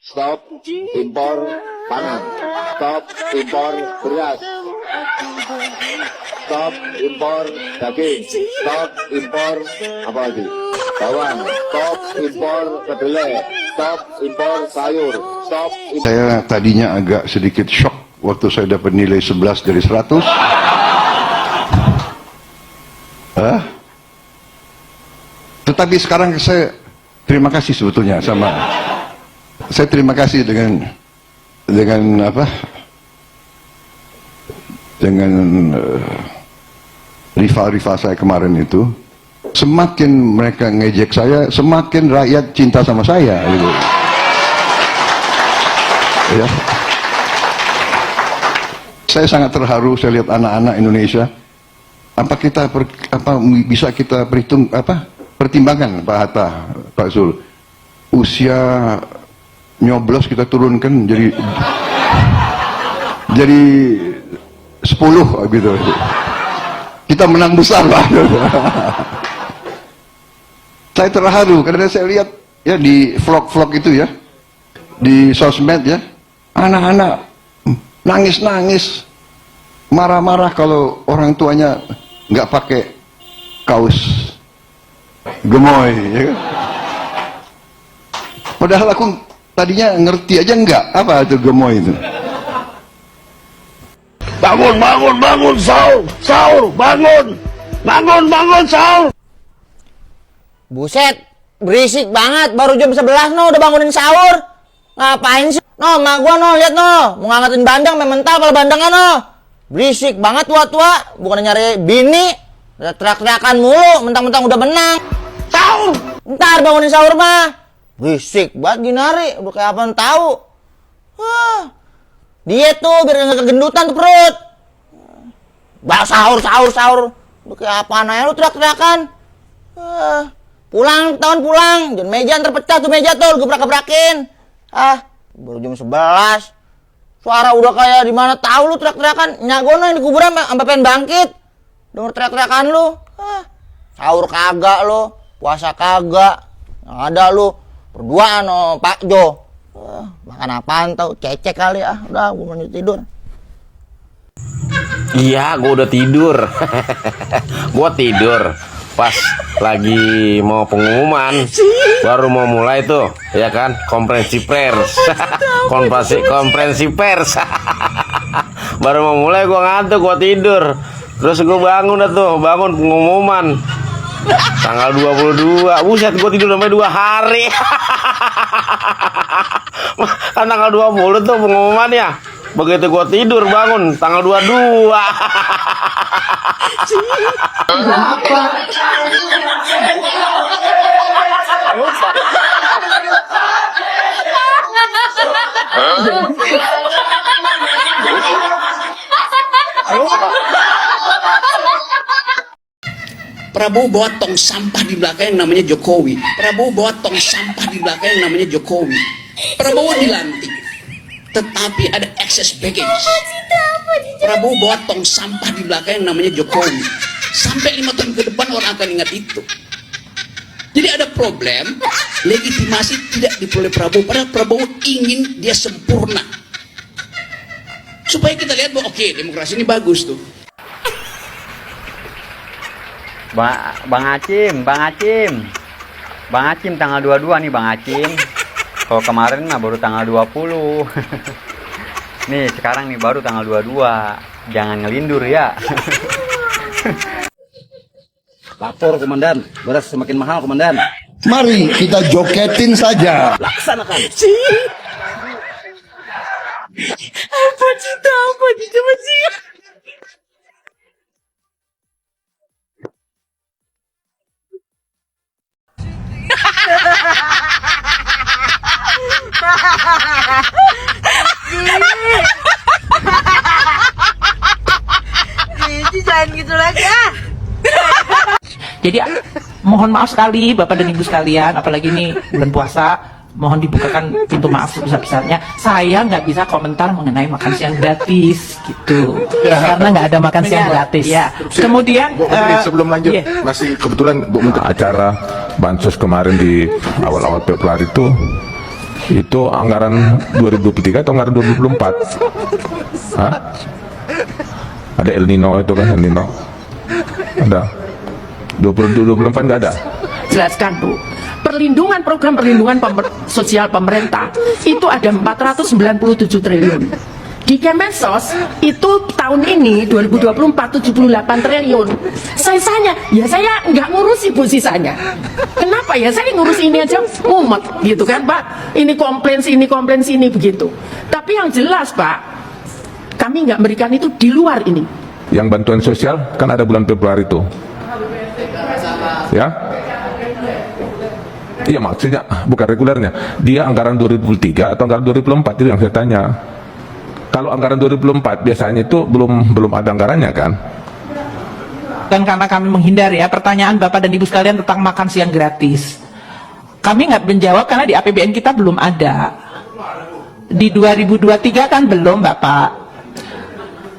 Stop impor pangan. Stop impor beras. Stop impor daging. Stop impor apa lagi? Bawang. Stop impor kedelai. Stop impor sayur. Stop. Saya tadinya agak sedikit shock waktu saya dapat nilai 11 dari 100. Tetapi sekarang saya terima kasih sebetulnya saya terima kasih dengan rival-rival saya kemarin itu. Semakin mereka ngejek saya, semakin rakyat cinta sama saya gitu. Ya. Saya sangat terharu saya lihat anak-anak Indonesia. Bisa kita pertimbangkan Pak Hatta, Pak Zul, usia nyoblos kita turunkan jadi 10 gitu. Kita menang besar Pak. Saya terharu karena saya lihat ya di vlog-vlog itu ya, di sosmed ya, anak-anak nangis-nangis, marah-marah kalau orang tuanya nggak pakai kaos gemoy ya kan? Padahal aku tadinya ngerti aja nggak apa itu gemoy itu. Bangun, sahur, bangun, sahur. Buset, berisik banget, baru jam 11 no, udah bangunin sahur. Ngapain sih? No, mak gua no, lihat no, mau ngangetin bandeng, mental pala bandengnya no. Berisik banget tua-tua, bukan nyari bini, teriak-teriakan mulu, mentang-mentang udah menang. Sahur. Ntar bangunin sahur mah. Berisik banget Ginari, udah kayak apaan tahu. Diet tuh biar nggak kegendutan tuh perut. Bah sahur. Udah kayak apaan aja lu teriak-teriakan. Pulang, jangan meja ntar pecah tuh meja tuh, gebrak-gebrakin. Baru jam 11. Suara udah kayak di mana tahu lu teriak-teriakan. Nyagono yang di kuburan sampai pengen bangkit. Denger teriak-teriakan lu. Sahur kagak lu, puasa kagak. Yang ada lu berduaan no Pak Jo. Makan apaan tau, cecek kali udah gua mau tidur. Iya, gua udah tidur. Gua tidur pas lagi mau pengumuman, baru mau mulai tuh ya kan, konferensi pers. konferensi pers. Baru mau mulai gua ngantuk, gua tidur. Terus gua bangun pengumuman tanggal 22. Buset, gua tidur sampai 2 hari. Kan tanggal 20 tuh pengumuman ya. Begitu gua tidur bangun tanggal 22. Prabowo bawa tong sampah di belakang yang namanya Jokowi. Prabowo dilantik, tetapi ada excess baggage. Prabowo bawa tong sampah di belakang yang namanya Jokowi. Sampai 5 tahun ke depan orang akan ingat itu. Jadi ada problem, legitimasi tidak diperoleh Prabowo. Padahal Prabowo ingin dia sempurna. Supaya kita lihat bahwa oke, demokrasi ini bagus tuh. Bang Acim tanggal 22 nih Bang Acim. Kalau kemarin mah baru tanggal 20. Nih sekarang nih baru tanggal 22. Jangan ngelindur ya. Lapor komandan, beras semakin mahal komandan. Mari kita joketin saja. Laksanakan. Apa coba sih? Jangan gitu lagi Jadi mohon maaf sekali Bapak dan Ibu sekalian, apalagi ini bulan puasa, mohon dibukakan pintu maaf sebesar-besarnya. Saya nggak bisa komentar mengenai makan siang gratis gitu, karena nggak ada makan siang gratis. Ya. Kemudian sebelum lanjut, masih kebetulan acara bansos kemarin di awal-awal Februari itu Itu anggaran 2023 atau anggaran 2024? Hah? Ada El Nino itu kan, El Nino. Ada. 2024 nggak ada. Jelaskan Bu, program perlindungan sosial pemerintah itu ada 497 triliun. Di Kemensos itu tahun ini 2024 78 triliun. Sisanya ya saya nggak ngurusi Bu sisanya. Kenapa ya, saya ngurus ini aja mumet gitu kan Pak. Ini komplain sini begitu. Tapi yang jelas Pak, kami nggak memberikan itu di luar ini. Yang bantuan sosial kan ada bulan Februari itu. Ya? Iya, maksudnya bukan regulernya. Dia anggaran 2003 atau anggaran 2004 itu yang saya tanya. Kalau anggaran 2004 biasanya itu belum ada anggarannya kan? Dan karena kami menghindar ya pertanyaan Bapak dan Ibu sekalian tentang makan siang gratis. Kami nggak menjawab karena di APBN kita belum ada. Di 2023 kan belum Bapak.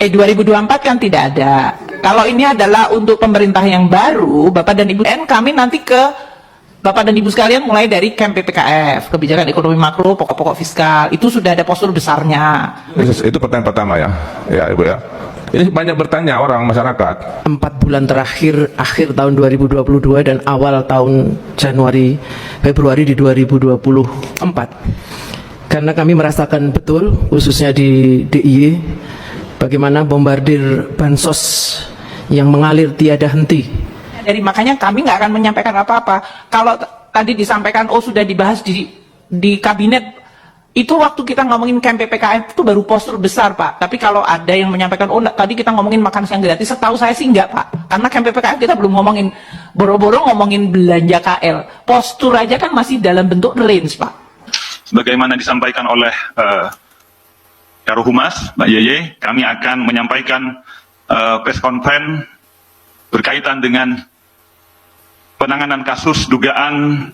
2024 kan tidak ada. Kalau ini adalah untuk pemerintah yang baru, Bapak dan Ibu, kami nanti ke Bapak dan Ibu sekalian mulai dari camp PPKF, kebijakan ekonomi makro, pokok-pokok fiskal, itu sudah ada postur besarnya. Itu pertanyaan pertama ya, ya Ibu ya. Ini banyak bertanya orang masyarakat. 4 bulan terakhir, akhir tahun 2022 dan awal tahun Februari di 2024. Karena kami merasakan betul, khususnya di DIY, bagaimana bombardir bansos yang mengalir tiada henti. Dari makanya kami nggak akan menyampaikan apa-apa. Kalau tadi disampaikan, sudah dibahas di kabinet, itu waktu kita ngomongin camp PPKM itu baru postur besar Pak. Tapi kalau ada yang menyampaikan, tadi kita ngomongin makan siang gratis, setahu saya sih enggak Pak. Karena camp PPKM kita belum ngomongin, boro-boro ngomongin belanja KL. Postur aja kan masih dalam bentuk range Pak. Sebagaimana disampaikan oleh Karo Humas, Mbak Yeye, kami akan menyampaikan press conference berkaitan dengan penanganan kasus dugaan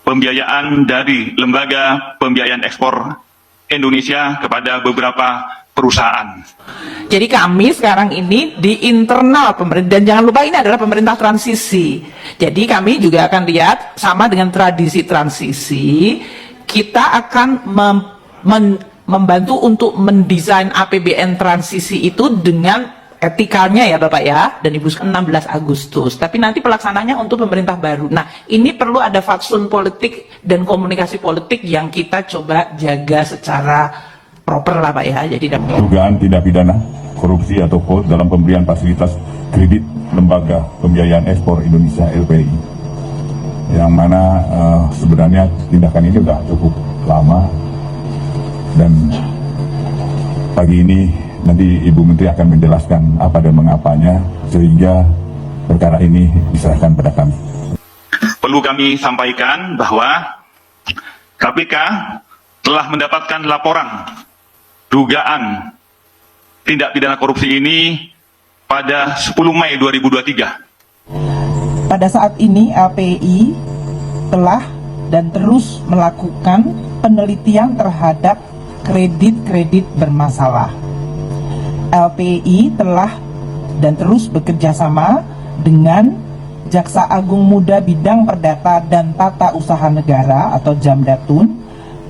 pembiayaan dari Lembaga Pembiayaan Ekspor Indonesia kepada beberapa perusahaan. Jadi kami sekarang ini di internal pemerintah, dan jangan lupa ini adalah pemerintah transisi. Jadi kami juga akan lihat sama dengan tradisi transisi, kita akan membantu untuk mendesain APBN transisi itu dengan etikanya ya Bapak ya, dan Ibu 16 Agustus. Tapi nanti pelaksananya untuk pemerintah baru. Nah, ini perlu ada fatsun politik dan komunikasi politik yang kita coba jaga secara proper lah Pak ya. Jadi dugaan tindak pidana korupsi atau fraud dalam pemberian fasilitas kredit Lembaga Pembiayaan Ekspor Indonesia LPI. Yang mana sebenarnya tindakan ini sudah cukup lama, dan pagi ini nanti Ibu Menteri akan menjelaskan apa dan mengapanya sehingga perkara ini diserahkan pada kami. Perlu kami sampaikan bahwa KPK telah mendapatkan laporan dugaan tindak pidana korupsi ini pada 10 Mei 2023. pada saat ini LPI telah dan terus melakukan penelitian terhadap kredit-kredit bermasalah. LPI telah dan terus bekerja sama dengan Jaksa Agung Muda Bidang Perdata dan Tata Usaha Negara atau Jamdatun,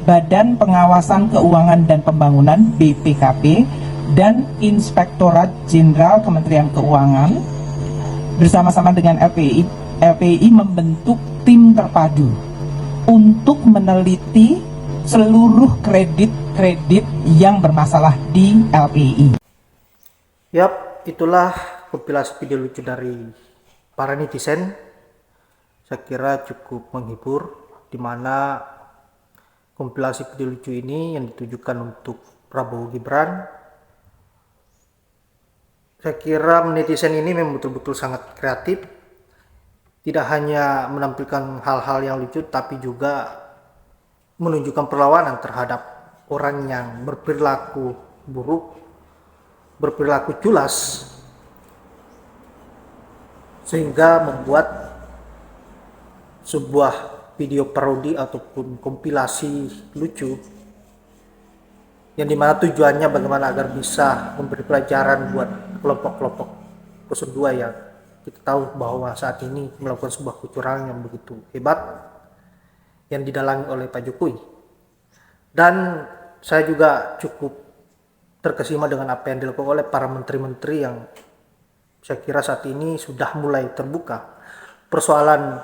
Badan Pengawasan Keuangan dan Pembangunan BPKP, dan Inspektorat Jenderal Kementerian Keuangan bersama-sama dengan LPI membentuk tim terpadu untuk meneliti seluruh kredit-kredit yang bermasalah di LPI. Yap, itulah kompilasi video lucu dari para netizen. Saya kira cukup menghibur, dimana kompilasi video lucu ini yang ditujukan untuk Prabowo Gibran. Saya kira netizen ini memang betul-betul sangat kreatif, tidak hanya menampilkan hal-hal yang lucu, tapi juga menunjukkan perlawanan terhadap orang yang berperilaku buruk, berperilaku culas, sehingga membuat sebuah video parodi ataupun kompilasi lucu yang dimana tujuannya bagaimana agar bisa memberi pelajaran buat kelompok-kelompok 02 yang kita tahu bahwa saat ini melakukan sebuah kecurangan yang begitu hebat yang didalangi oleh Pak Jokowi. Dan saya juga cukup terkesima dengan apa yang dilakukan oleh para menteri-menteri yang saya kira saat ini sudah mulai terbuka. Persoalan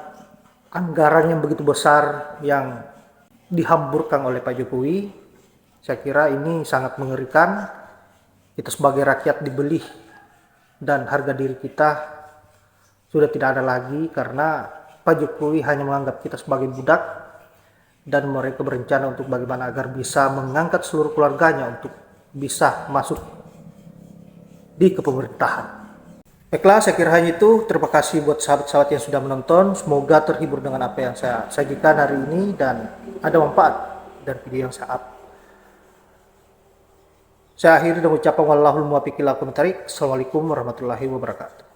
anggaran yang begitu besar yang dihamburkan oleh Pak Jokowi, saya kira ini sangat mengerikan. Kita sebagai rakyat dibeli dan harga diri kita sudah tidak ada lagi karena Pak Jokowi hanya menganggap kita sebagai budak, dan mereka berencana untuk bagaimana agar bisa mengangkat seluruh keluarganya untuk bisa masuk di kepemerintahan. Baiklah, saya kira hanya itu. Terima kasih buat sahabat-sahabat yang sudah menonton. Semoga terhibur dengan apa yang saya sajikan hari ini dan ada manfaat dari video yang saya up. Saya akhiri dengan ucapan wallahul muwaffiq ila aqwamit thoriq. Assalamualaikum warahmatullahi wabarakatuh.